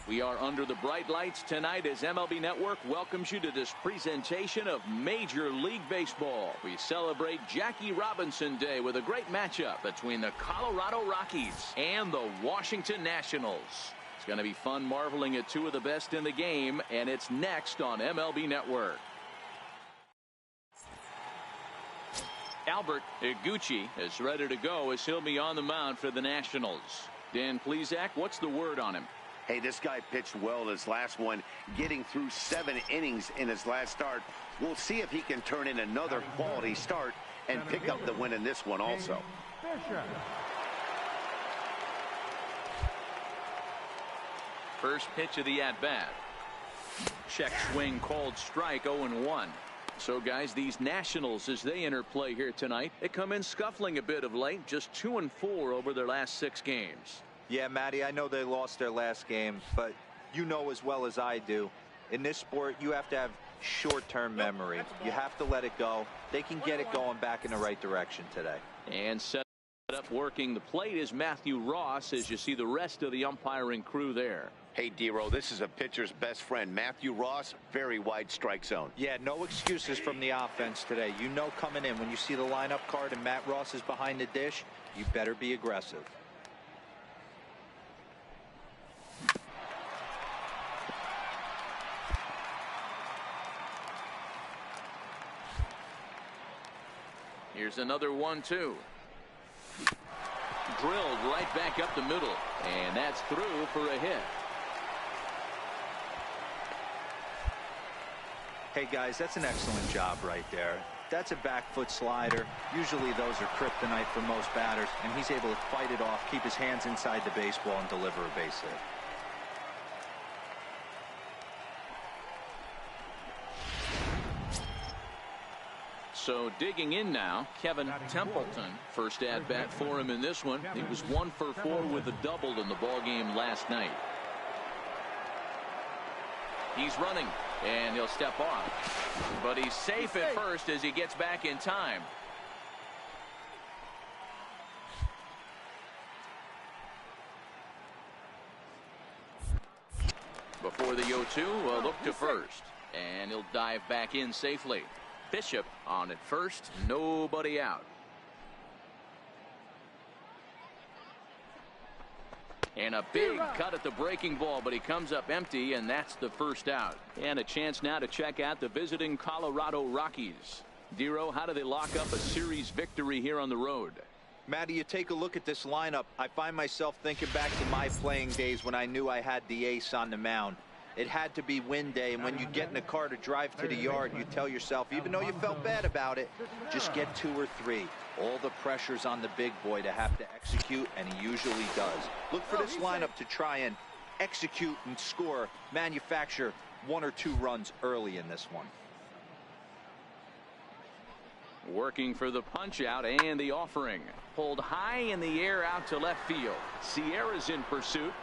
We are under the bright lights tonight as MLB Network welcomes you to this presentation of Major League Baseball. We celebrate Jackie Robinson Day with a great matchup between the Colorado Rockies and the Washington Nationals. It's going to be fun marveling at two of the best in the game, and it's next on MLB Network. Albert Iguchi is ready to go as he'll be on the mound for the Nationals. Dan Plesac, what's the word on him? Hey, this guy pitched well in his last one, getting through 7 innings in his last start. We'll see if he can turn in another quality start and pick up the win in this one also. First pitch of the at-bat. Check swing called strike, 0-1. So, guys, these Nationals, as they enter play here tonight, they come in scuffling a bit of late, just 2-4 over their last 6 games. Yeah, Matty, I know they lost their last game, but you know as well as I do, in this sport, you have to have short-term memory. You have to let it go. They can get it going back in the right direction today. And set up working the plate is Matthew Ross, as you see the rest of the umpiring crew there. Hey, D-Row, this is a pitcher's best friend. Matthew Ross, very wide strike zone. Yeah, no excuses from the offense today. You know coming in, when you see the lineup card and Matt Ross is behind the dish, you better be aggressive. Here's another 1-2. Drilled right back up the middle, and that's through for a hit. Hey guys, that's an excellent job right there. That's a back foot slider. Usually those are kryptonite for most batters, and he's able to fight it off, keep his hands inside the baseball, and deliver a base hit. So digging in now, Kevin Templeton. First at bat for him in this one. He was 1 for 4 with a double in the ball game last night. He's running, and he'll step off. But he's safe at first as he gets back in time. Before the 0-2, a look to first. And he'll dive back in safely. Bishop on at first, nobody out. And a big cut at the breaking ball, but he comes up empty, and that's the first out. And a chance now to check out the visiting Colorado Rockies. Dero, how do they lock up a series victory here on the road? Matty, you take a look at this lineup. I find myself thinking back to my playing days when I knew I had the ace on the mound. It had to be win day, and when you get in a car to drive to the yard, you tell yourself, even though you felt bad about it, just get 2 or 3. All the pressure's on the big boy to have to execute, and he usually does. Look for this lineup to try and execute and score, manufacture 1 or 2 runs early in this one. Working for the punch out and the offering. Pulled high in the air out to left field. Sierra's in pursuit.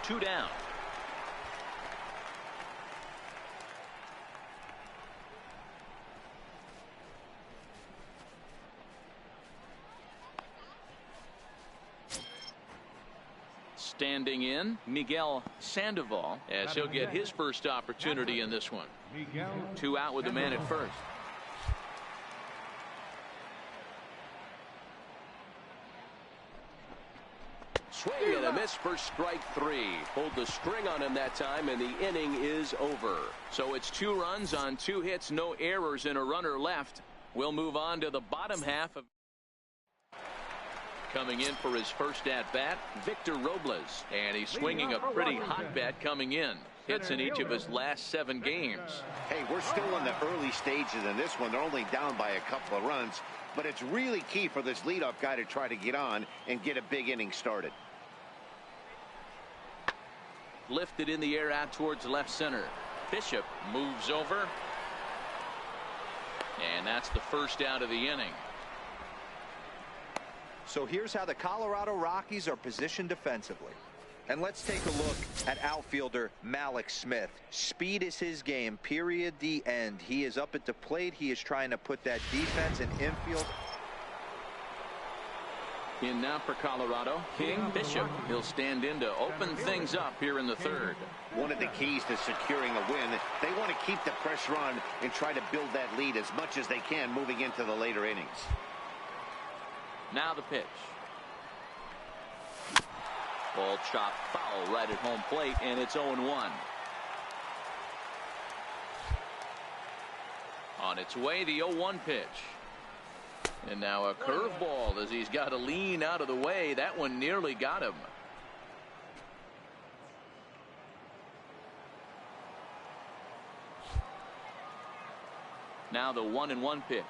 2 down. Standing in, Miguel Sandoval, as he'll get his first opportunity in this one. 2 out with the man at first. Swing and a miss for strike 3. Pulled the string on him that time, and the inning is over. So it's 2 runs on 2 hits, no errors, and a runner left. We'll move on to the bottom half of. Coming in for his first at-bat, Victor Robles. And he's swinging a pretty hot bat coming in. Hits in each of his last 7 games. Hey, we're still in the early stages in this one. They're only down by a couple of runs. But it's really key for this leadoff guy to try to get on and get a big inning started. Lifted in the air out towards left center. Bishop moves over. And that's the first out of the inning. So here's how the Colorado Rockies are positioned defensively. And let's take a look at outfielder Malik Smith. Speed is his game, period, the end. He is up at the plate. He is trying to put that defense and infield. In now for Colorado, King Bishop. He'll stand in to open things up here in the third. One of the keys to securing a win, they want to keep the pressure on and try to build that lead as much as they can moving into the later innings. Now the pitch. Ball chopped foul right at home plate, and it's 0-1. On its way, the 0-1 pitch. And now a curveball as he's got to lean out of the way. That one nearly got him. Now the 1-1 pitch.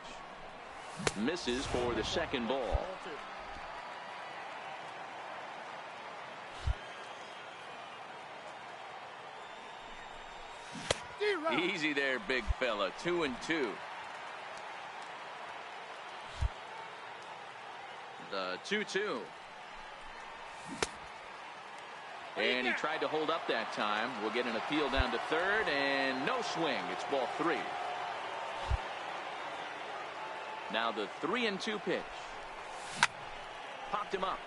Misses for the second ball. Easy there, big fella. 2-2. The 2-2. And he tried to hold up that time. We'll get an appeal down to third, and no swing. It's ball 3. Now the 3-2 pitch. Popped him up.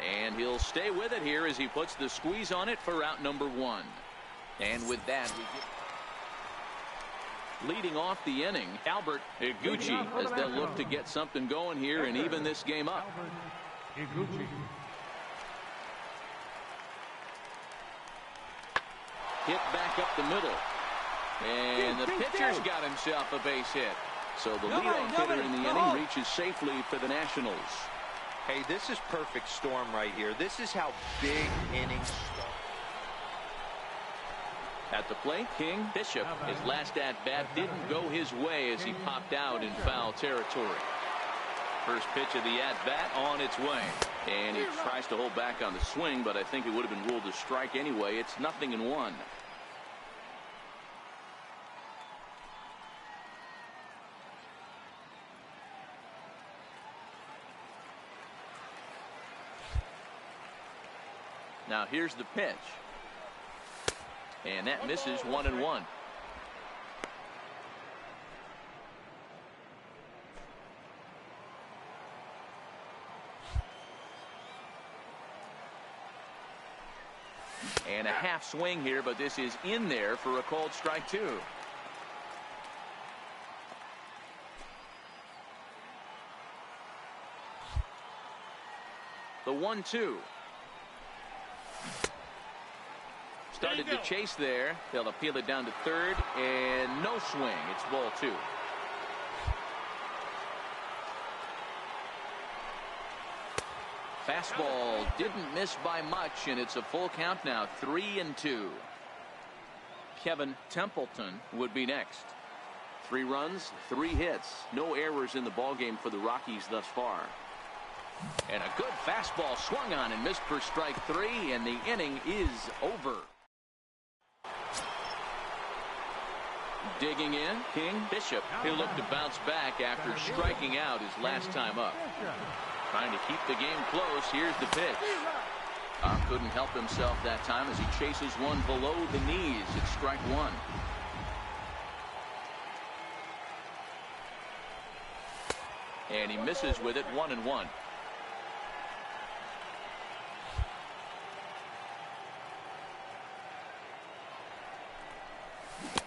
And he'll stay with it here as he puts the squeeze on it for out number 1. And with that, we get leading off the inning, Albert Iguchi, as they'll look to get something going here and even this game up. Hit back up the middle. And the pitcher's got himself a base hit. So the leadoff hitter in the inning reaches safely for the Nationals. Hey, this is perfect storm right here. This is how big innings start. At the plate, King Bishop. His last at-bat didn't go his way as he popped out in foul territory. First pitch of the at-bat on its way. And he tries to hold back on the swing, but I think it would have been ruled a strike anyway. It's 0-1. Now here's the pitch. And that misses 1-1. And a half swing here, but this is in there for a called strike 2. The 1-2. Started to chase there. They'll appeal it down to third, and no swing. It's ball 2. Fastball didn't miss by much, and it's a full count now. 3-2. Kevin Templeton would be next. 3 runs, 3 hits. No errors in the ballgame for the Rockies thus far. And a good fastball swung on and missed for strike 3, and the inning is over. Digging in, King Bishop. He'll look to bounce back after striking out his last time up. Trying to keep the game close. Here's the pitch. Couldn't help himself that time as he chases one below the knees. It's strike 1. And he misses with it. 1-1.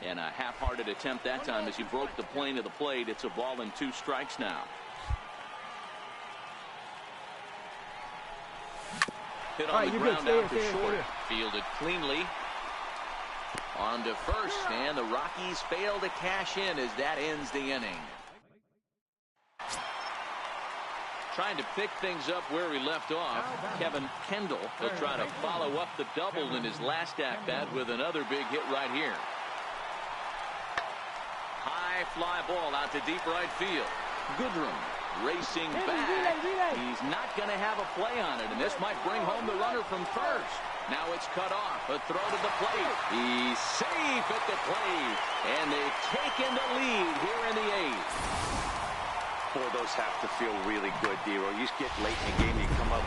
And a half-hearted attempt that time as he broke the plane of the plate. It's a ball and 2 strikes now. Hit on the ground out to short. Fielded cleanly. On to first, and the Rockies fail to cash in as that ends the inning. Trying to pick things up where he left off. Kevin Kendall will try to follow up the double in his last at-bat with another big hit right here. High fly ball out to deep right field. Goodrum racing back. He's not going to have a play on it, and this might bring home the runner from first. Now it's cut off. A throw to the plate. He's safe at the plate, and they've taken the lead here in the 8th. Boy, those have to feel really good, D-Roy. You just get late in the game, you come up,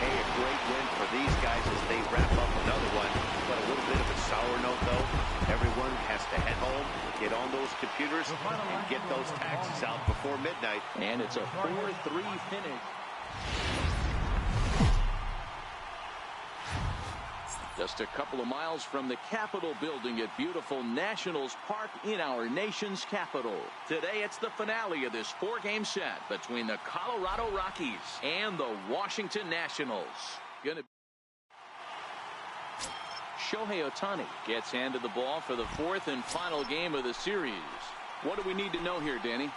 hey, a great win for these guys as they wrap up another one. But a little bit of a sour note, though. Everyone has to head home, get on those computers, and get those taxes out before midnight. And it's a 4-3 finish. Just a couple of miles from the Capitol building at beautiful Nationals Park in our nation's capital. Today it's the finale of this 4-game set between the Colorado Rockies and the Washington Nationals. Shohei gets handed the ball for the 4th and final game of the series. What do we need to know here, Danny?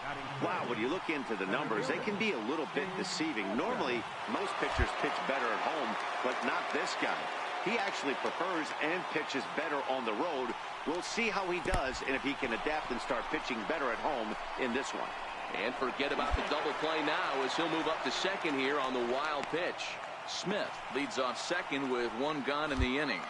Wow, when you look into the numbers, they can be a little bit deceiving. Normally, most pitchers pitch better at home, but not this guy. He actually prefers and pitches better on the road. We'll see how he does and if he can adapt and start pitching better at home in this one. And forget about the double play now as he'll move up to second here on the wild pitch. Smith leads off second with 1 gone in the inning.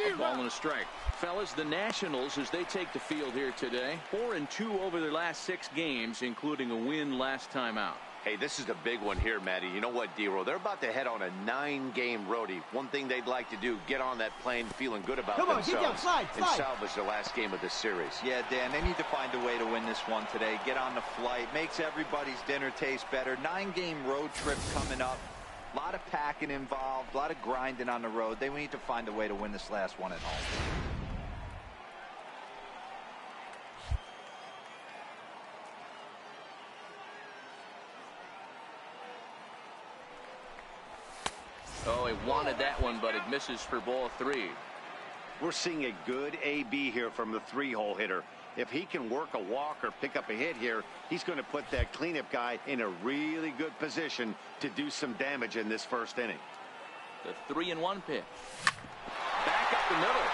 A ball and a strike. Fellas, the Nationals, as they take the field here today, 4-2 over their last 6 games, including a win last time out. Hey, this is a big one here, Matty. You know what, D-Roll? They're about to head on a 9-game roadie. One thing they'd like to do, get on that plane feeling good about themselves and salvage the last game of this series. Yeah, Dan, they need to find a way to win this one today. Get on the flight. Makes everybody's dinner taste better. 9-game road trip coming up. A lot of packing involved, a lot of grinding on the road. They need to find a way to win this last one at home. Oh, he wanted that one, but it misses for ball 3. We're seeing a good AB here from the 3-hole hitter. If he can work a walk or pick up a hit here, he's going to put that cleanup guy in a really good position to do some damage in this first inning. The 3-1 pitch. Back up the middle.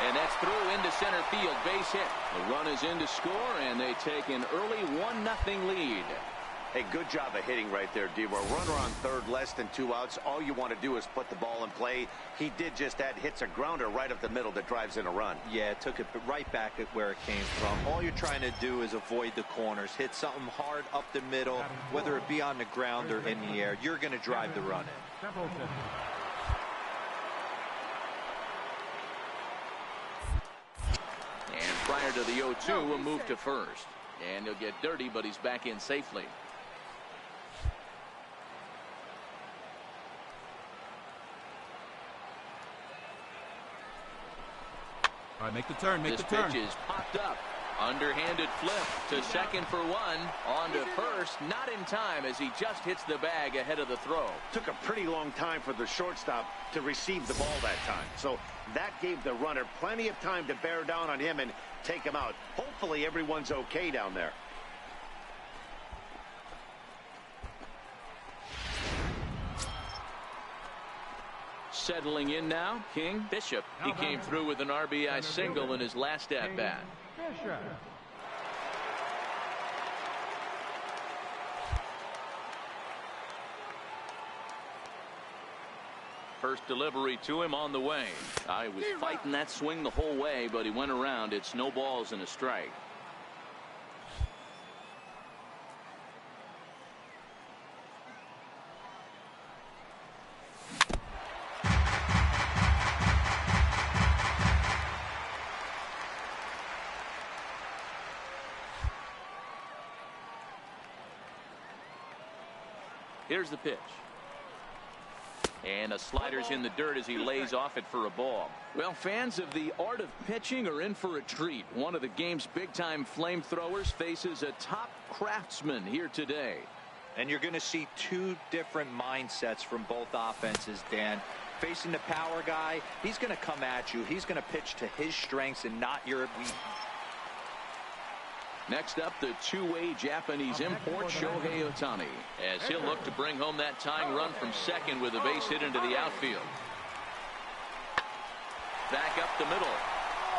And that's through into center field. Base hit. The run is in to score, and they take an early 1-0 lead. Hey, good job of hitting right there, D-Roll. Runner on third, less than 2 outs. All you want to do is put the ball in play. He did just that. Hits a grounder right up the middle that drives in a run. Yeah, took it right back at where it came from. All you're trying to do is avoid the corners. Hit something hard up the middle, whether it be on the ground or in the air. You're going to drive the run in. And prior to the 0-2, we'll move to first. And he'll get dirty, but he's back in safely. All right, make the turn, make the turn. This pitch is popped up. Underhanded flip to second for 1. On to first, not in time as he just hits the bag ahead of the throw. Took a pretty long time for the shortstop to receive the ball that time. So that gave the runner plenty of time to bear down on him and take him out. Hopefully everyone's okay down there. Settling in now, King Bishop. He came through with an RBI single in his last at-bat. First delivery to him on the way. I was fighting that swing the whole way, but he went around. It's no balls and a strike. Here's the pitch. And a slider's in the dirt as he lays off it for a ball. Well, fans of the art of pitching are in for a treat. One of the game's big-time flamethrowers faces a top craftsman here today. And you're going to see 2 different mindsets from both offenses, Dan. Facing the power guy, he's going to come at you. He's going to pitch to his strengths and not your weakness. Next up, the 2-way Japanese import Shohei Ohtani, as he'll look to bring home that tying run from second with a base hit into the outfield. Back up the middle,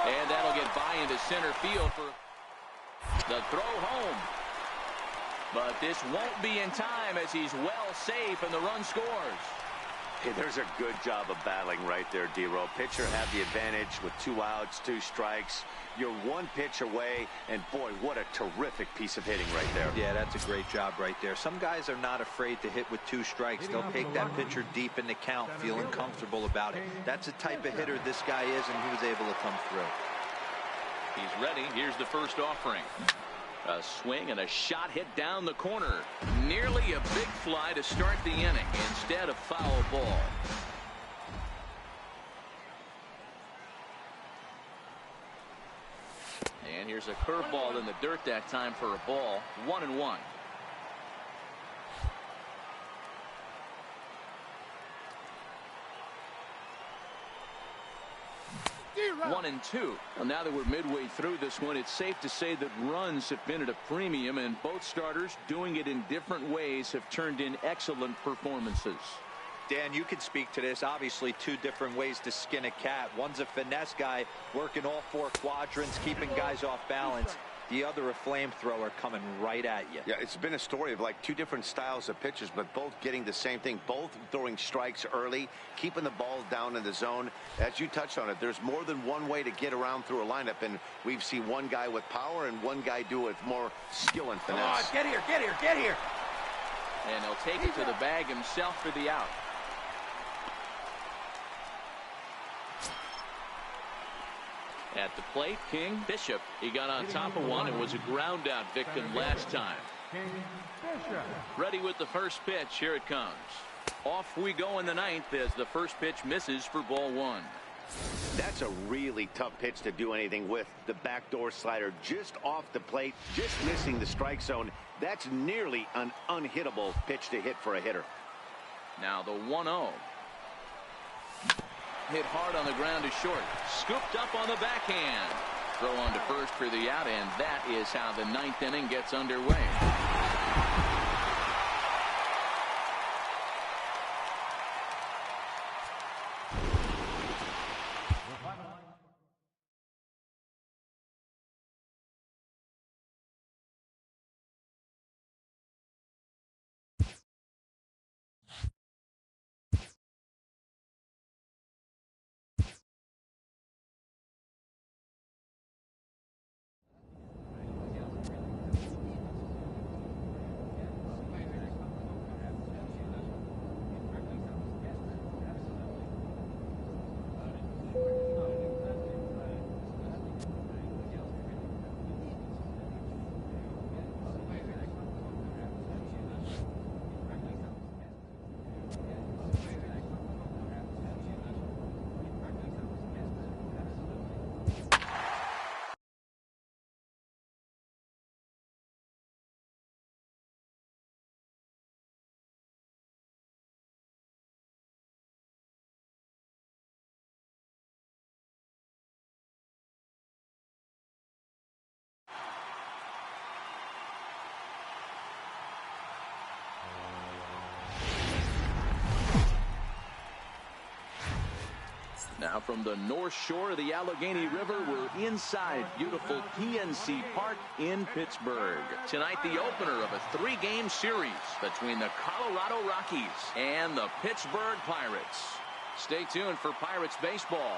and that'll get by into center field for the throw home. But this won't be in time as he's well safe and the run scores. Hey, there's a good job of battling right there, D-Row. Pitcher had the advantage with 2 outs, 2 strikes. You're 1 pitch away, and boy, what a terrific piece of hitting right there. Yeah, that's a great job right there. Some guys are not afraid to hit with 2 strikes. They'll take that pitcher deep in the count, feeling comfortable about it. That's the type of hitter this guy is, and he was able to come through. He's ready. Here's the first offering. A swing and a shot hit down the corner. Nearly a big fly to start the inning. Instead, a foul ball. And here's a curveball in the dirt that time for a ball. 1-1. 1-2. Well, now that we're midway through this one, it's safe to say that runs have been at a premium, and both starters, doing it in different ways, have turned in excellent performances. Dan, you could speak to this. Obviously, 2 different ways to skin a cat. One's a finesse guy working all 4 quadrants, keeping guys off balance. The other, a flamethrower coming right at you. Yeah, it's been a story of like 2 different styles of pitchers, but both getting the same thing, both throwing strikes early, keeping the ball down in the zone. As you touched on it, there's more than one way to get around through a lineup, and we've seen one guy with power and one guy do it with more skill and finesse. Come on, get here, get here, get here. And he'll take it to the bag himself for the out. At the plate, King Bishop. He got on top of one and was a ground out victim last time. Ready with the first pitch. Here it comes. Off we go in the 9th as the first pitch misses for ball 1. That's a really tough pitch to do anything with. The backdoor slider just off the plate, just missing the strike zone. That's nearly an unhittable pitch to hit for a hitter. Now the 1-0. Hit hard on the ground to short. Scooped up on the backhand. Throw on to first for the out, and that is how the 9th inning gets underway. Now from the North Shore of the Allegheny River, we're inside beautiful PNC Park in Pittsburgh. Tonight, the opener of a 3-game series between the Colorado Rockies and the Pittsburgh Pirates. Stay tuned for Pirates baseball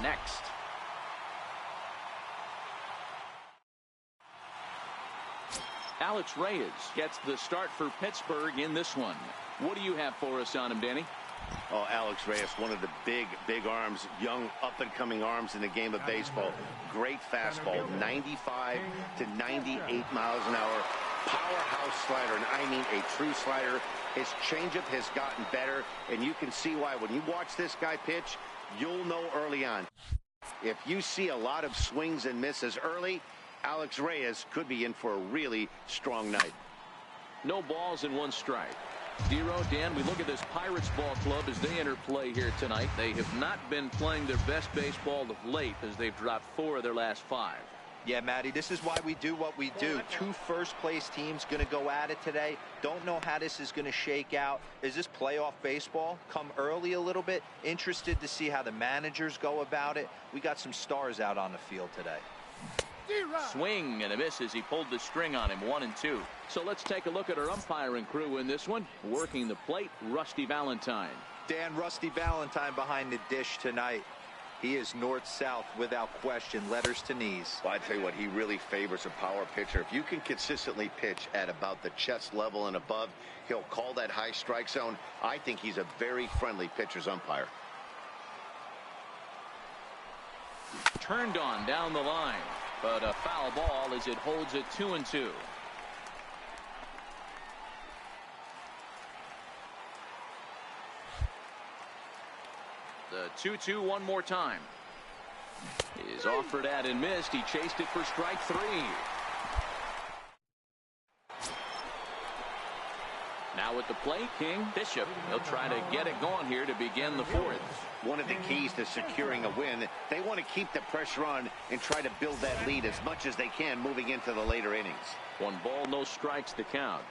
next. Alex Reyes gets the start for Pittsburgh in this one. What do you have for us on him, Danny? Oh, Alex Reyes, one of the big arms, young up-and-coming arms in the game of baseball. Great fastball, 95 to 98 miles an hour. Powerhouse slider, and I mean a true slider. His changeup has gotten better, and you can see why. When you watch this guy pitch, you'll know early on. If you see a lot of swings and misses early, Alex Reyes could be in for a really strong night. No balls and 1 strike. Dero, Dan, we look at this Pirates ball club as they enter play here tonight. They have not been playing their best baseball of late as they've dropped 4 of their last 5. Yeah, Matty, this is why we do what we do. 2 first-place teams going to go at it today. Don't know how this is going to shake out. Is this playoff baseball? Come early a little bit. Interested to see how the managers go about it. We got some stars out on the field today. Swing and a miss as he pulled the string on him. 1-2. So let's take a look at our umpiring crew in this one. Working the plate, Rusty Valentine. Dan, Rusty Valentine behind the dish tonight. He is north-south without question, letters to knees. Well, I tell you what, he really favors a power pitcher. If you can consistently pitch at about the chest level and above, he'll call that high strike zone. I think he's a very friendly pitcher's umpire. Turned on down the line, but a foul ball as it holds it 2-2. The 2-2 one more time. Is offered at and missed. He chased it for strike 3. Now at the plate, King Bishop. He'll try to get it going here to begin the 4th. One of the keys to securing a win, they want to keep the pressure on and try to build that lead as much as they can moving into the later innings. 1 ball, no strikes to count.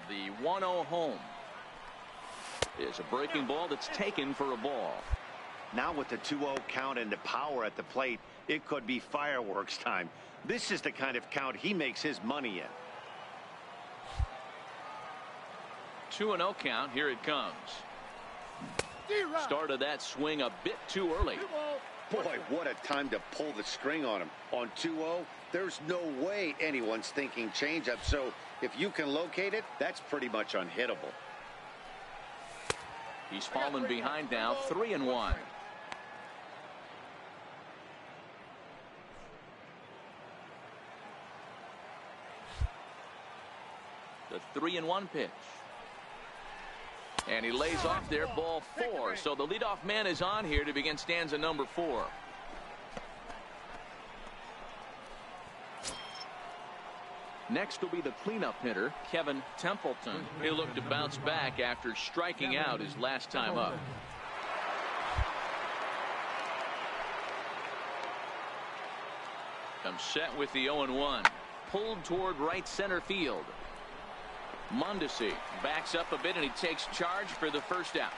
The 1-0 home is a breaking ball that's taken for a ball. Now with the 2-0 count and the power at the plate, it could be fireworks time. This is the kind of count he makes his money in. 2-0 count. Here it comes. Started that swing a bit too early. Boy, what a time to pull the string on him. On 2-0, there's no way anyone's thinking changeup. So if you can locate it, that's pretty much unhittable. He's fallen behind now, 3-1. The 3-1 pitch. And he lays off there, ball 4. So the leadoff man is on here to begin stanza number 4. Next will be the cleanup hitter, Kevin Templeton. He'll look to bounce back after striking out his last time up. Comes set with the 0-1. Pulled toward right center field. Mondesi backs up a bit and he takes charge for the first out.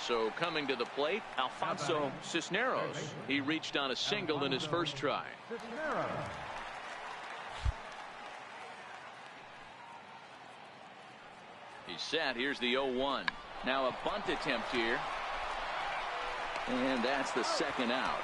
So coming to the plate, Alfonso Cisneros. He reached on a single in his first try. He's set. Here's the 0-1. Now a bunt attempt here. And that's the second out.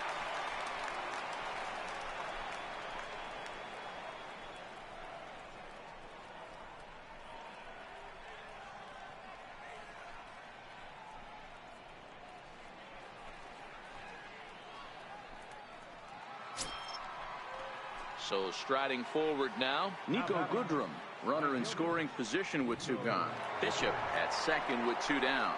So striding forward now, Nico Goodrum, runner in scoring position with 2 gone. Bishop at second with 2 down.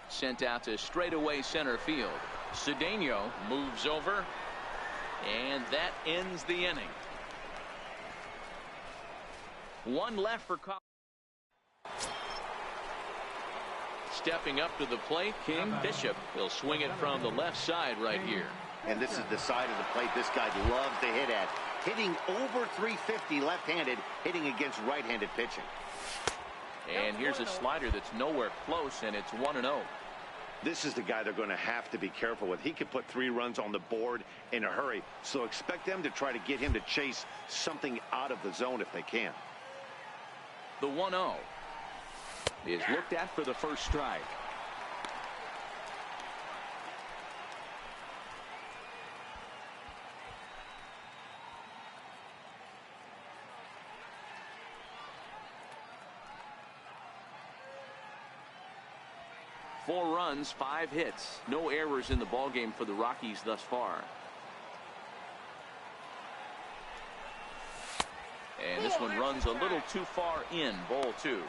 Sent out to straightaway center field. Cedeno moves over, and that ends the inning. 1 left for Colorado. Stepping up to the plate, King Bishop. He'll swing it from the left side right here. And this is the side of the plate this guy loves to hit at. Hitting over 350 left-handed, hitting against right-handed pitching. And here's a slider that's nowhere close, and it's 1-0. This is the guy they're going to have to be careful with. He could put 3 runs on the board in a hurry. So expect them to try to get him to chase something out of the zone if they can. The 1-0 is looked at for the first strike. Four runs, 5 hits, no errors in the ballgame for the Rockies thus far. And this one runs a little too far in, ball 2.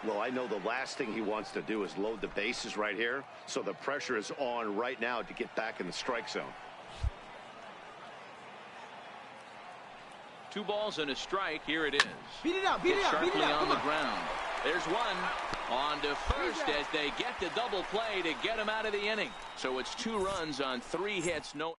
Well, I know the last thing he wants to do is load the bases right here, so the pressure is on right now to get back in the strike zone. 2 balls and a strike. Here it is. Beat it out, beat it out, beat it out. On the ground. There's one. On to first as they get the double play to get him out of the inning. So it's 2 runs on 3 hits. No.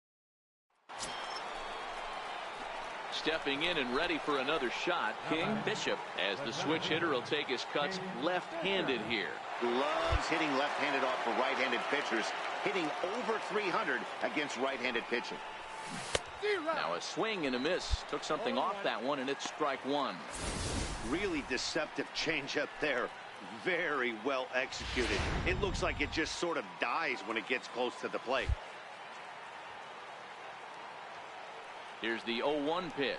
Stepping in and ready for another shot, King Bishop, as the switch hitter will take his cuts left-handed here. Loves hitting left-handed off for right-handed pitchers, hitting over 300 against right-handed pitching. Now a swing and a miss. Took something off that one, and it's strike 1. Really deceptive changeup there. Very well executed. It looks like it just sort of dies when it gets close to the plate. Here's the 0-1 pitch.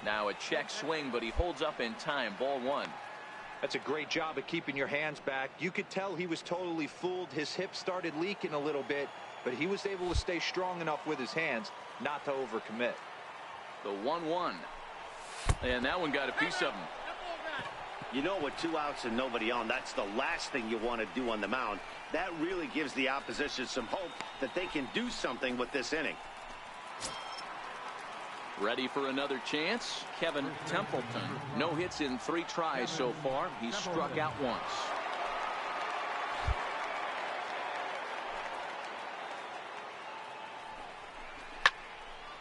Now a check swing, but he holds up in time. Ball 1. That's a great job of keeping your hands back. You could tell he was totally fooled. His hip started leaking a little bit, but he was able to stay strong enough with his hands not to overcommit. The 1-1. And that one got a piece of him. You know, with 2 outs and nobody on, that's the last thing you want to do on the mound. That really gives the opposition some hope that they can do something with this inning. Ready for another chance? Kevin Templeton. No hits in 3 tries so far. He's struck out once.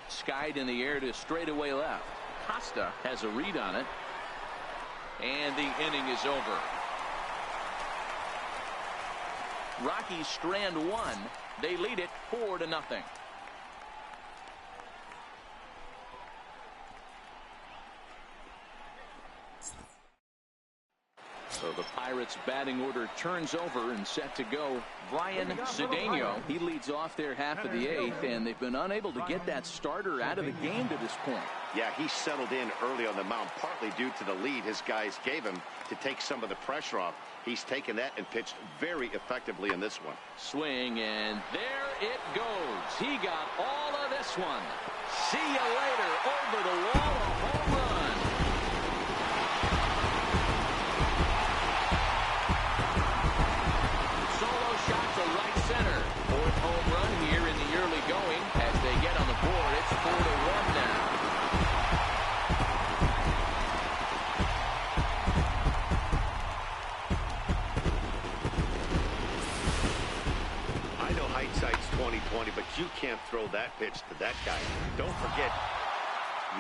Skied in the air to straightaway left. Costa has a read on it. And the inning is over. Rockies strand 1. They lead it 4-0. So the Pirates batting order turns over and set to go. Brian Cedeno, he leads off their half of the 8th, and they've been unable to get that starter out of the game to this point. Yeah, he settled in early on the mound, partly due to the lead his guys gave him to take some of the pressure off. He's taken that and pitched very effectively in this one. Swing, and there it goes. He got all of this one. See you later. Over the wall, a home run. Solo shot to right center. 4th home run here in the early going. As they get on the board, it's 4-1 now. I know hindsight's 20/20, but you can't throw that pitch to that guy. Don't forget,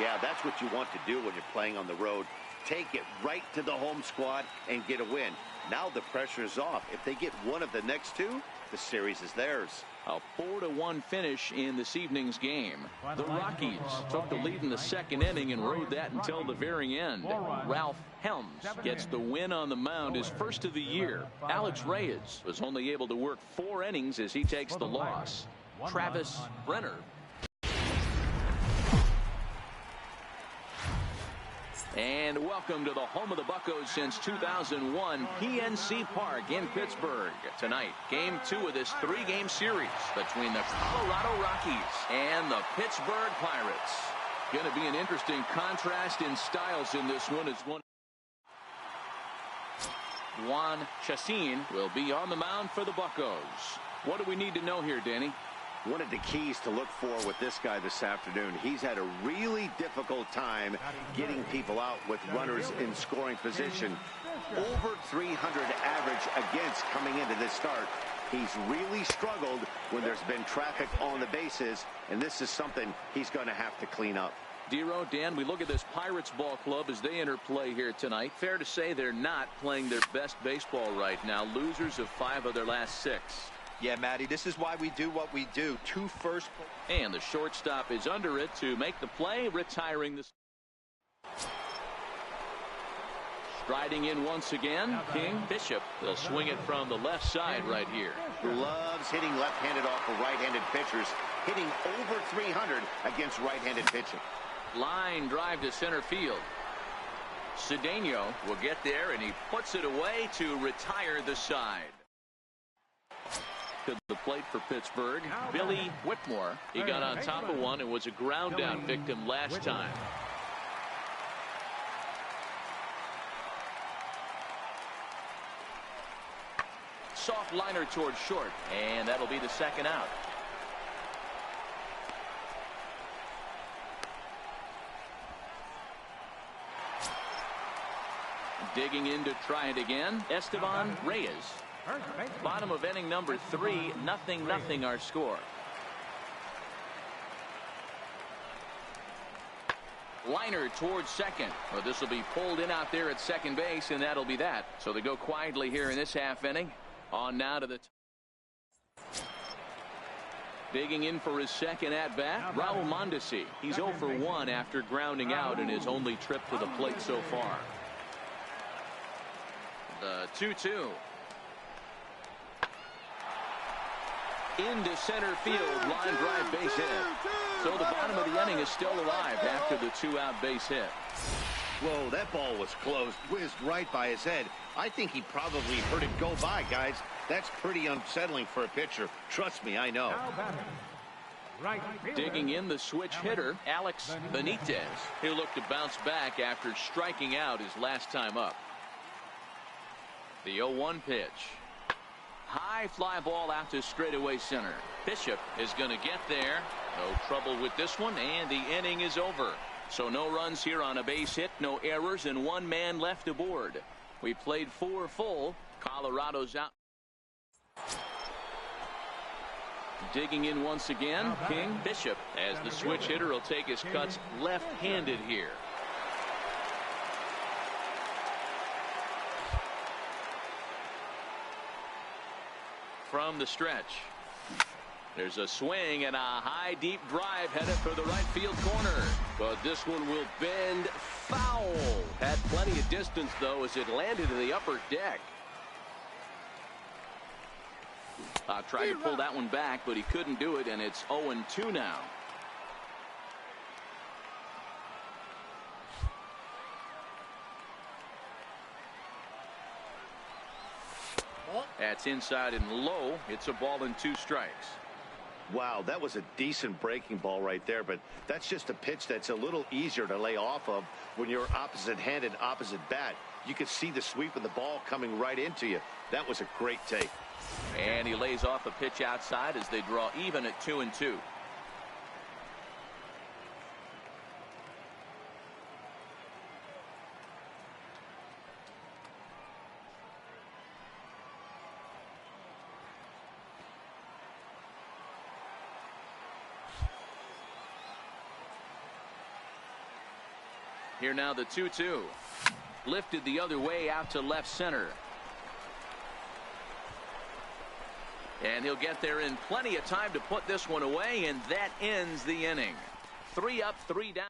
yeah, that's what you want to do when you're playing on the road. Take it right to the home squad and get a win. Now the pressure is off. If they get one of the next 2, the series is theirs. A 4-1 finish in this evening's game. The Rockies took the lead in the 2nd inning and rode that until the very end. Ralph Helms gets the win on the mound, his first of the year. Alex Reyes was only able to work 4 innings as he takes the loss. Travis Brenner. And welcome to the home of the Buccos since 2001, PNC Park in Pittsburgh. Tonight, game 2 of this 3-game series between the Colorado Rockies and the Pittsburgh Pirates. Going to be an interesting contrast in styles in this one. As Juan Chacin will be on the mound for the Buccos. What do we need to know here, Danny? One of the keys to look for with this guy this afternoon, he's had a really difficult time getting people out with runners in scoring position. Over 300 average against coming into this start. He's really struggled when there's been traffic on the bases, and this is something he's going to have to clean up. Dero, Dan, we look at this Pirates ball club as they enter play here tonight. Fair to say they're not playing their best baseball right now. Losers of 5 of their last 6. Yeah, Matty, this is why we do what we do. 2 first. And the shortstop is under it to make the play, retiring the. Striding in once again, King Bishop. They'll swing it from the left side right here. Loves hitting left-handed off of right-handed pitchers, hitting over 300 against right-handed pitching. Line drive to center field. Cedeno will get there, and he puts it away to retire the side. To the plate for Pittsburgh, Billy Whitmore. He got on top of one and was a ground out victim last time. Soft liner towards short, and that'll be the 2nd out. Digging in to try it again, Esteban Reyes. Bottom of inning number 3, 0-0 our score. Liner towards second. Well, this will be pulled in out there at second base, and that'll be that. So they go quietly here in this half inning. On now to the digging in for his second at bat, Raul Mondesi. He's 0 for 1 after grounding out in his only trip to the plate so far. The 2-2. Into center field, line drive base hit. So the bottom of the inning is still alive after the 2-out base hit. Whoa, that ball was close, whizzed right by his head. I think he probably heard it go by, guys. That's pretty unsettling for a pitcher. Trust me, I know. Digging in the switch hitter, Alex Benitez. He'll look to bounce back after striking out his last time up. The 0-1 pitch. High fly ball out to straightaway center. Bishop is going to get there. No trouble with this one, and the inning is over. So no runs here on a base hit, no errors, and 1 man left aboard. We played 4 full. Colorado's out. Digging in once again, King Bishop, as the switch hitter will take his cuts left-handed here. From the stretch, there's a swing and a high deep drive headed for the right field corner, but this one will bend foul. Had plenty of distance though as it landed in the upper deck. Tried to pull that one back, but he couldn't do it, and it's 0-2 now. That's inside and low. It's a ball and 2 strikes. Wow, that was a decent breaking ball right there, but that's just a pitch that's a little easier to lay off of when you're opposite-handed, opposite bat. You could see the sweep of the ball coming right into you. That was a great take. And he lays off a pitch outside as they draw even at 2-2. Here now the 2-2. Lifted the other way out to left center. And he'll get there in plenty of time to put this one away, and that ends the inning. 3 up, 3 down.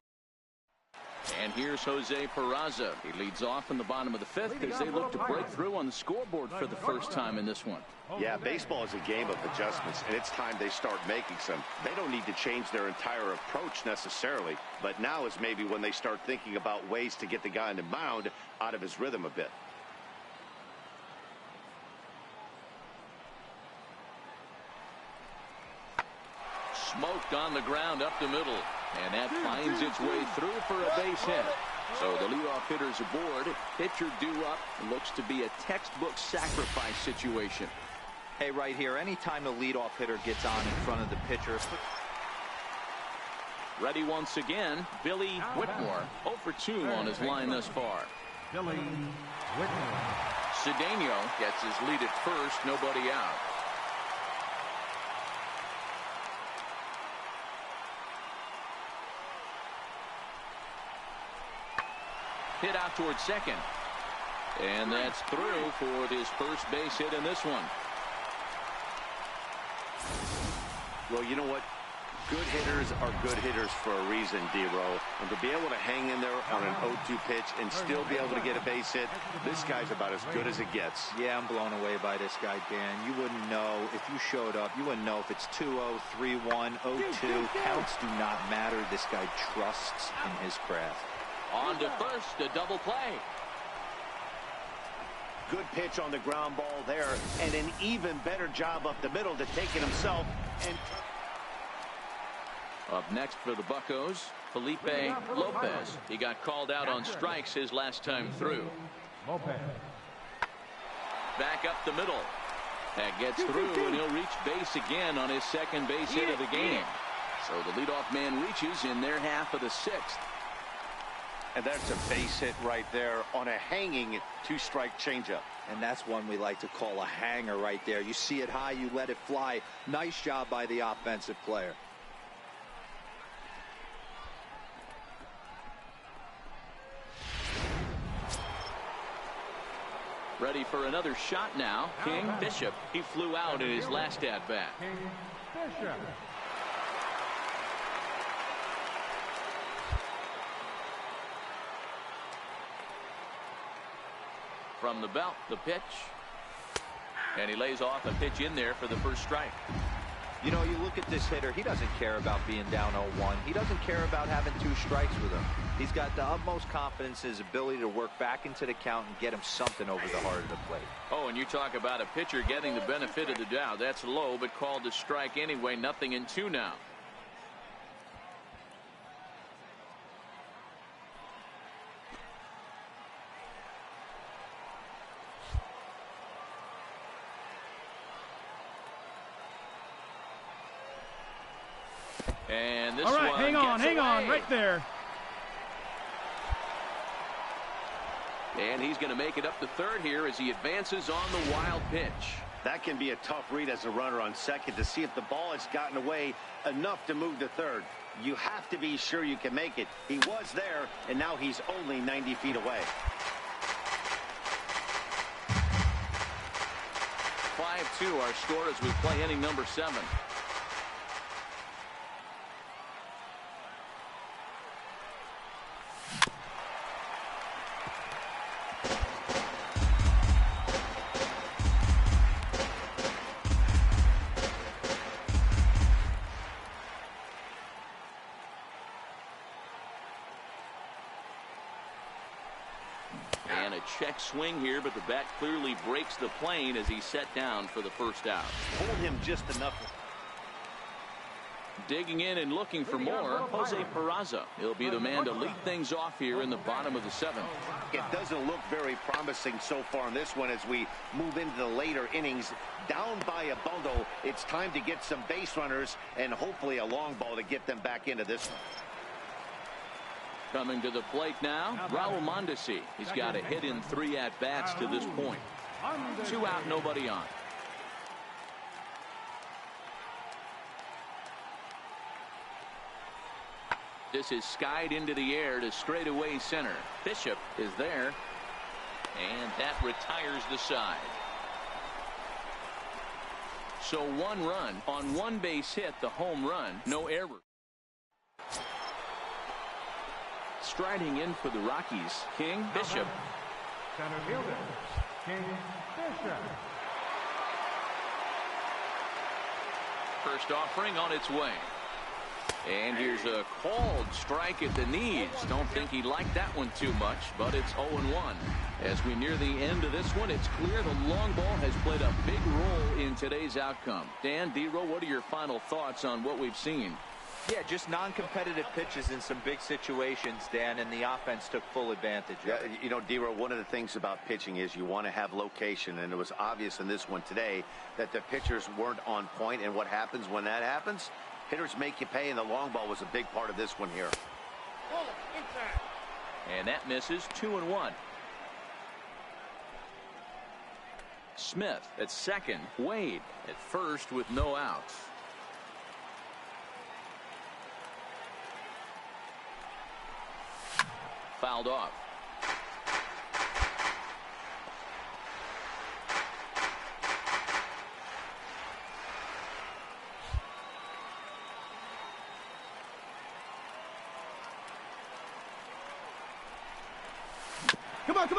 And here's Jose Peraza. He leads off in the bottom of the 5th as they look to break through on the scoreboard for the first time in this one. Yeah, baseball is a game of adjustments, and it's time they start making some. They don't need to change their entire approach necessarily, but now is maybe when they start thinking about ways to get the guy on the mound out of his rhythm a bit. Smoked on the ground up the middle, and that finds its way through for a base hit. So the leadoff hitter's aboard. Pitcher due up. Looks to be a textbook sacrifice situation. Hey, right here, anytime the leadoff hitter gets on in front of the pitcher. Ready once again, Billy Whitmore. 0 for 2 on his line thus far. Billy Whitmore. Cedeno gets his lead at first, nobody out. Hit out towards second. And that's through for his first base hit in this one. Well, you know what? Good hitters are good hitters for a reason, D-Row. And to be able to hang in there on an 0-2 pitch and still be able to get a base hit, this guy's about as good as it gets. Yeah, I'm blown away by this guy, Dan. You wouldn't know if you showed up. You wouldn't know if it's 2-0, 3-1, 0-2. Counts do not matter. This guy trusts in his craft. On to first, a double play. Good pitch on the ground ball there, and an even better job up the middle to take it himself. And up next for the Buccos, Felipe Lopez. He got called out on strikes his last time through. Back up the middle. That gets through, and he'll reach base again on his second base hit of the game. So the leadoff man reaches in their half of the 6th. And that's a base hit right there on a hanging two-strike changeup. And that's one we like to call a hanger right there. You see it high, you let it fly. Nice job by the offensive player. Ready for another shot now. King Bishop. He flew out in his last at-bat. Bishop. From the belt, the pitch. And he lays off a pitch in there for the first strike. You know, you look at this hitter, he doesn't care about being down 0-1. He doesn't care about having 2 strikes with him. He's got the utmost confidence in his ability to work back into the count and get him something over the heart of the plate. Oh, and you talk about a pitcher getting the benefit of the doubt. That's low, but called a strike anyway. 0-2 now. And this all right, one hang on, right there. And he's going to make it up to third here as he advances on the wild pitch. That can be a tough read as a runner on second to see if the ball has gotten away enough to move to third. You have to be sure you can make it. He was there, and now he's only 90 feet away. 5-2 our score as we play inning number 7. And a check swing here, but the bat clearly breaks the plane as he's set down for the first out. Hold him just enough. Digging in and looking for more, Jose Peraza. He'll be the man to lead things off here in the bottom of the 7th. It doesn't look very promising so far in this one as we move into the later innings. Down by a bundle, it's time to get some base runners and hopefully a long ball to get them back into this one. Coming to the plate now, Raul Mondesi. He's got a hit in 3 at-bats to this point. 2 out, nobody on. This is skied into the air to straightaway center. Bishop is there, and that retires the side. So 1 run on 1 base hit, the home run, no error. Striding in for the Rockies, King Bishop. Center fielder, King Bishop. First offering on its way. And here's a called strike at the knees. Don't think he liked that one too much, but it's 0-1. As we near the end of this one, it's clear the long ball has played a big role in today's outcome. Dan, D-Row, what are your final thoughts on what we've seen? Yeah, just non-competitive pitches in some big situations, Dan, and the offense took full advantage of it. You know, D-Row, one of the things about pitching is you want to have location, and it was obvious in this one today that the pitchers weren't on point, and what happens when that happens? Hitters make you pay, and the long ball was a big part of this one here. And that misses. 2-1. Smith at second. Wade at first with no outs. Fouled off.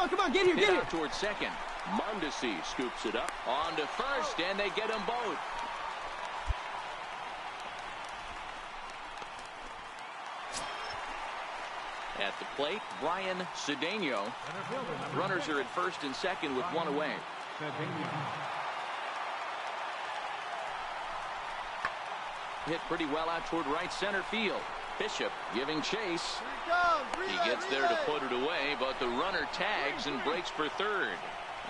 Come on, get here, Hit out towards second. Mondesi scoops it up on to first, and they get them both. At the plate, Brian Cedeno. Runners are at first and second with 1 away. Hit pretty well out toward right center field. Bishop giving chase. He gets there to put it away, but the runner tags and breaks for third.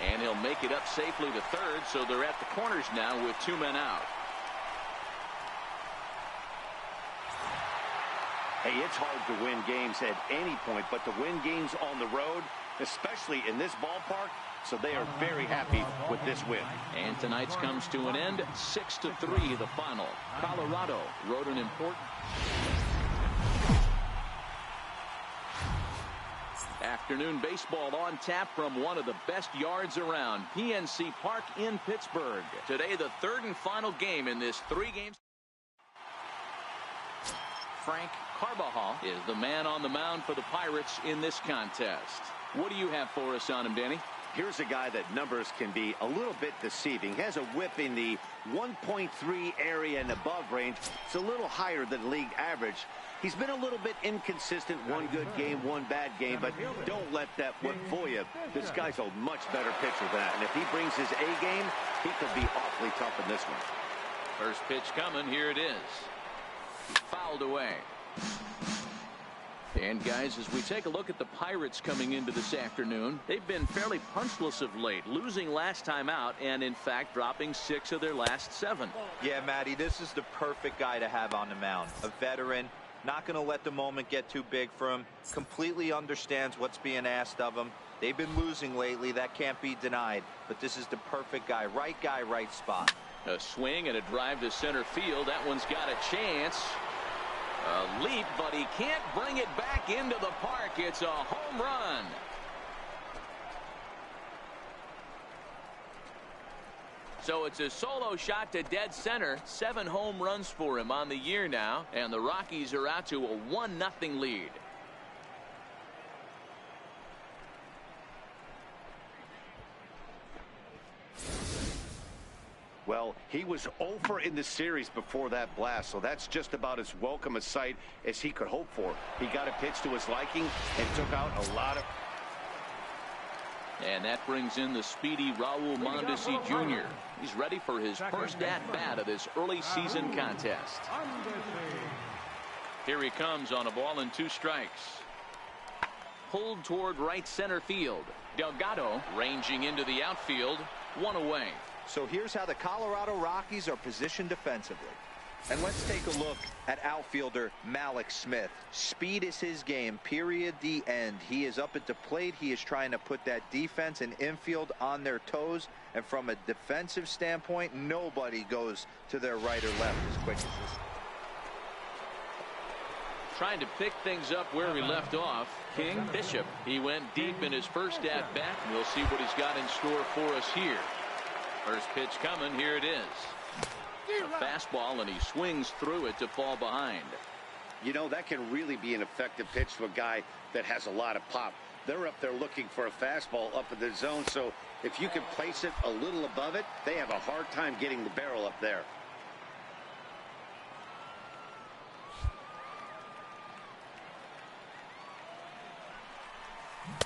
And he'll make it up safely to third, so they're at the corners now with 2 men out. Hey, it's hard to win games at any point, but to win games on the road, especially in this ballpark, so they are very happy with this win. And tonight's comes to an end, 6-3 the final. Colorado wrote an important afternoon baseball on tap from one of the best yards around, PNC Park in Pittsburgh. Today, the third and final game in this 3-game. Frank Carbajal is the man on the mound for the Pirates in this contest. What do you have for us on him, Danny? Here's a guy that numbers can be a little bit deceiving. He has a whip in the 1.3 area and above range. It's a little higher than league average. He's been a little bit inconsistent. One good game, one bad game, but don't let that whip fool you. This guy's a much better pitcher than that, and if he brings his A game, he could be awfully tough in this one. First pitch coming. Here it is. Fouled away. And guys, as we take a look at the Pirates coming into this afternoon, they've been fairly punchless of late, losing last time out and in fact dropping 6 of their last 7. Yeah, Matty, this is the perfect guy to have on the mound. A veteran, not going to let the moment get too big for him, completely understands what's being asked of him. They've been losing lately, that can't be denied, but this is the perfect guy, right spot. A swing and a drive to center field. That one's got a chance. A leap, but he can't bring it back into the park. It's a home run. So it's a solo shot to dead center. 7 home runs for him on the year now, and the Rockies are out to a 1-0 lead. Well, he was over in the series before that blast, so that's just about as welcome a sight as he could hope for. He got a pitch to his liking and took out a lot of... And that brings in the speedy Raul Mondesi Jr. He's ready for his first at-bat of this early season contest. Here he comes on a ball and 2 strikes. Pulled toward right center field. Delgado ranging into the outfield. 1 away. So here's how the Colorado Rockies are positioned defensively. And let's take a look at outfielder Malik Smith. Speed is his game, period, the end. He is up at the plate. He is trying to put that defense and infield on their toes. And from a defensive standpoint, nobody goes to their right or left as quick as this. Trying to pick things up where he left off. King Bishop. He went deep in his first at-bat. We'll see what he's got in store for us here. First pitch coming. Here it is. A fastball, and he swings through it to fall behind. You know, that can really be an effective pitch to a guy that has a lot of pop. They're up there looking for a fastball up in the zone, so if you can place it a little above it, they have a hard time getting the barrel up there.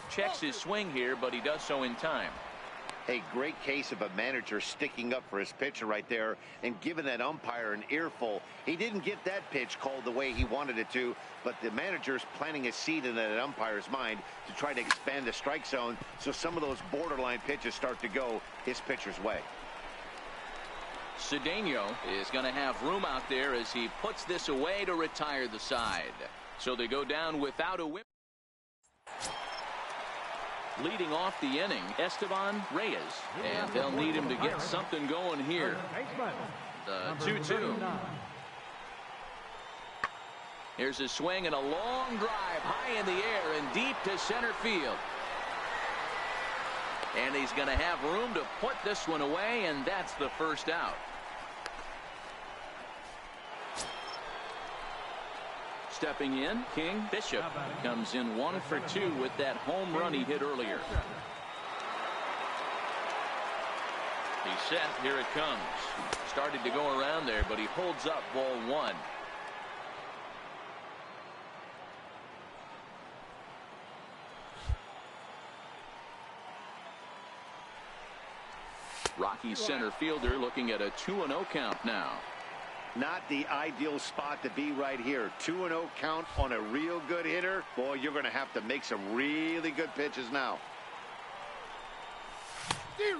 Checks his swing here, but he does so in time. A great case of a manager sticking up for his pitcher right there and giving that umpire an earful. He didn't get that pitch called the way he wanted it to, but the manager's planting a seed in that umpire's mind to try to expand the strike zone so some of those borderline pitches start to go his pitcher's way. Cedeno is going to have room out there as he puts this away to retire the side. So they go down without a whip. Leading off the inning, Esteban Reyes, and they'll need him to get something going here. The 2-2. Here's a swing and a long drive high in the air and deep to center field. And he's going to have room to put this one away, and that's the first out. Stepping in, King Bishop comes in 1 for 2 with that home run he hit earlier. He's set. Here it comes. Started to go around there, but he holds up ball 1. Rocky center fielder looking at a 2-0 count now. Not the ideal spot to be right here. 2-0 count on a real good hitter. Boy, you're going to have to make some really good pitches now.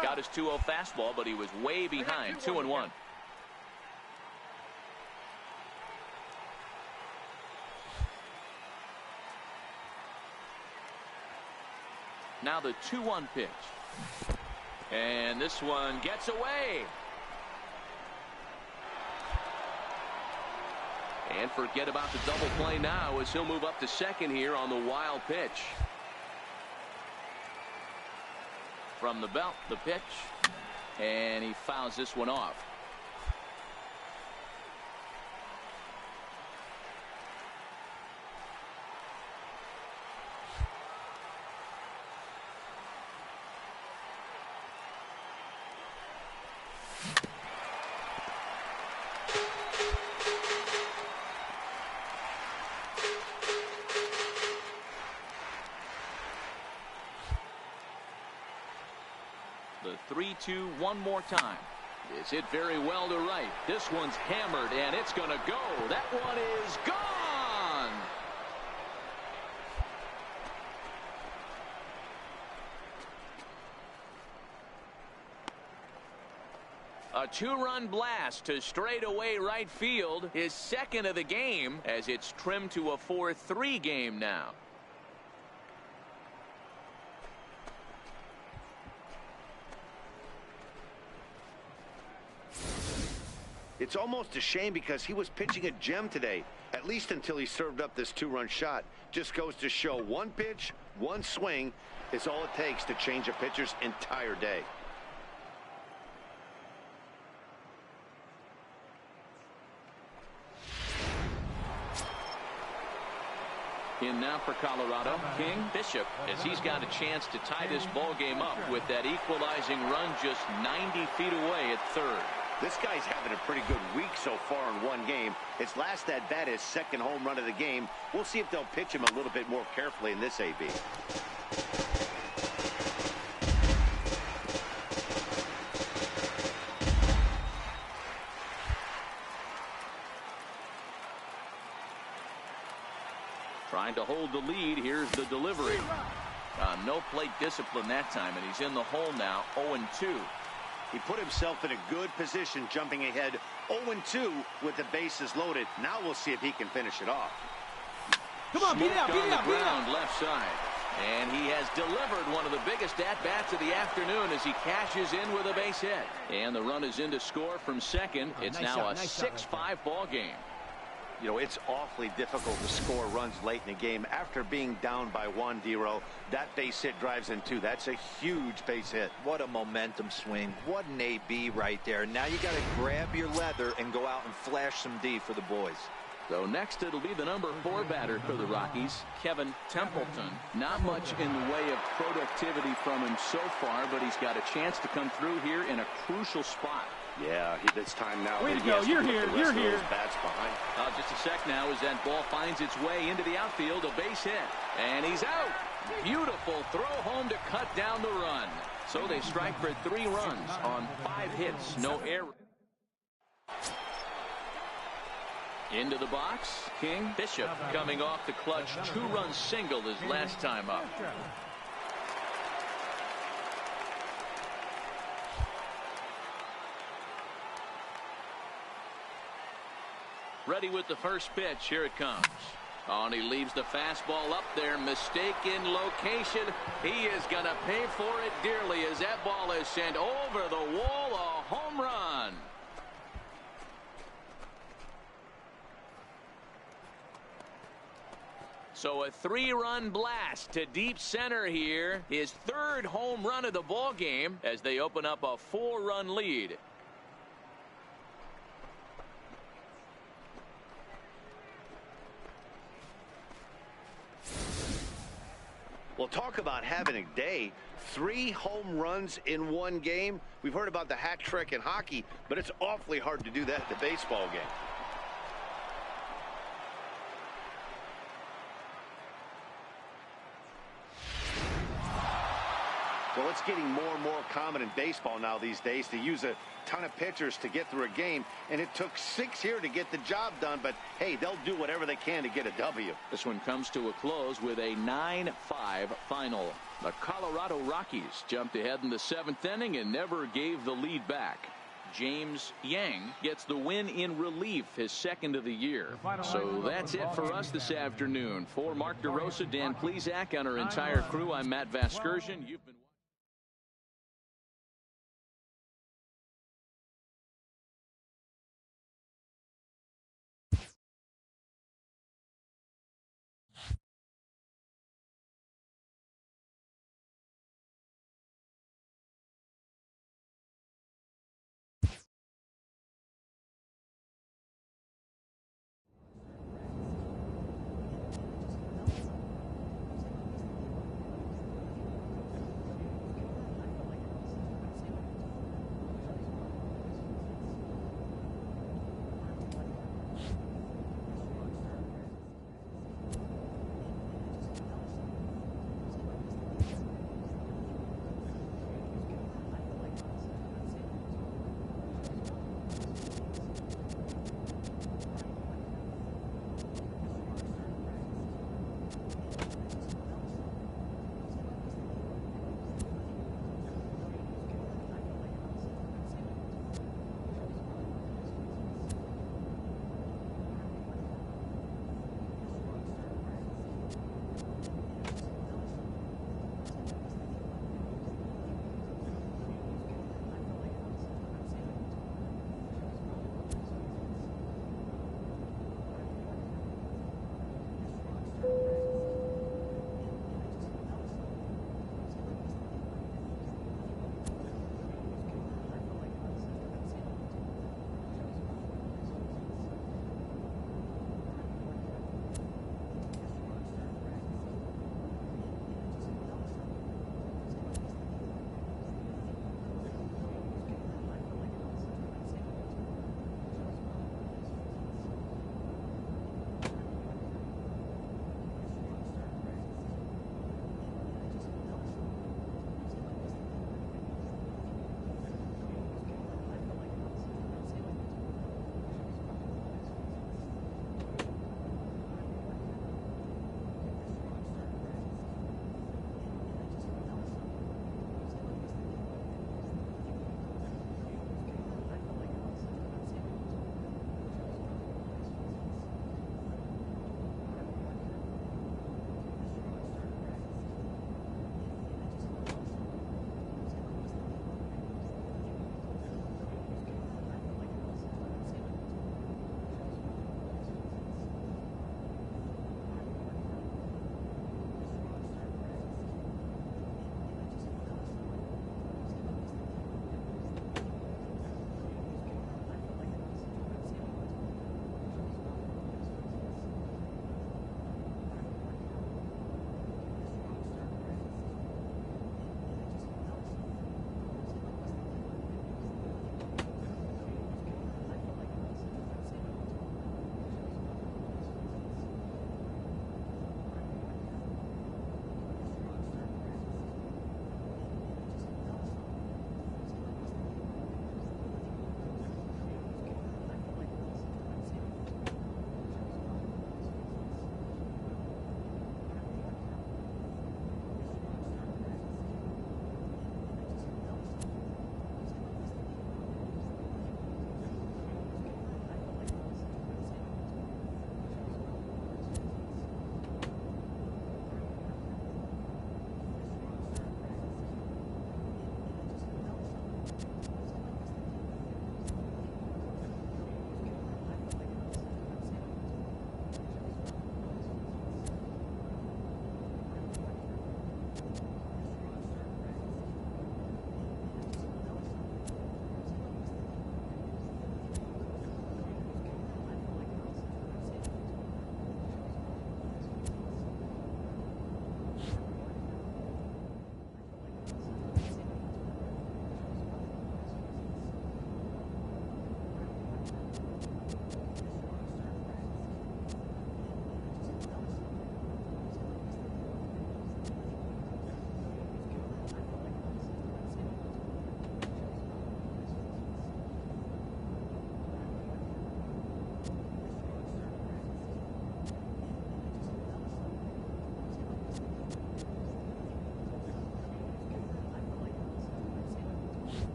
Got his 2-0 fastball, but he was way behind. 2-1. Now the 2-1 pitch. And this one gets away. And forget about the double play now as he'll move up to second here on the wild pitch. From the belt, the pitch. And he fouls this one off. The 3-2 one more time. It's hit very well to right. This one's hammered and it's going to go. That one is gone. A 2-run blast to straightaway right field. His second of the game as it's trimmed to a 4-3 game now. It's almost a shame because he was pitching a gem today, at least until he served up this 2-run shot. Just goes to show one pitch, one swing is all it takes to change a pitcher's entire day. In now for Colorado, King Bishop, as he's got a chance to tie this ball game up with that equalizing run just 90 feet away at third. This guy's having a pretty good week so far in one game. His last at bat, his second home run of the game. We'll see if they'll pitch him a little bit more carefully in this AB. Trying to hold the lead. Here's the delivery. No plate discipline that time, and he's in the hole now, 0-2. He put himself in a good position, jumping ahead 0-2 with the bases loaded. Now we'll see if he can finish it off. Come on, beat it out, beat it out, beat it out. Left side. And he has delivered one of the biggest at-bats of the afternoon as he cashes in with a base hit. And the run is in to score from second. It's now a 6-5 ball game. You know, it's awfully difficult to score runs late in the game. After being down by 1, D-Row, that base hit drives in 2. That's a huge base hit. What a momentum swing. What an AB right there. Now you got to grab your leather and go out and flash some D for the boys. So next it'll be the number 4 batter for the Rockies, Kevin Templeton. Not much in the way of productivity from him so far, but he's got a chance to come through here in a crucial spot. Yeah, it's time now. Way to go. You're here. You're here. Bats behind. Just a sec now as that ball finds its way into the outfield. A base hit. And he's out. Beautiful throw home to cut down the run. So they strike for 3 runs on 5 hits. No error. Into the box. King Bishop coming off the clutch 2-run single his last time up. Ready with the first pitch. Here it comes. Oh, and he leaves the fastball up there. Mistaken location. He is going to pay for it dearly as that ball is sent over the wall. A home run. So a 3-run blast to deep center here. His 3rd home run of the ball game as they open up a 4-run lead. Well, talk about having a day. 3 home runs in one game. We've heard about the hat trick in hockey, but it's awfully hard to do that at the baseball game. Well, it's getting more and more common in baseball now these days to use a ton of pitchers to get through a game, and it took 6 here to get the job done, but hey, they'll do whatever they can to get a W. This one comes to a close with a 9-5 final. The Colorado Rockies jumped ahead in the 7th inning and never gave the lead back. James Yang gets the win in relief, his second of the year. So that's it for us this afternoon. For Mark DeRosa, Dan Plesac, and our entire crew, I'm Matt Vasgersian. You've been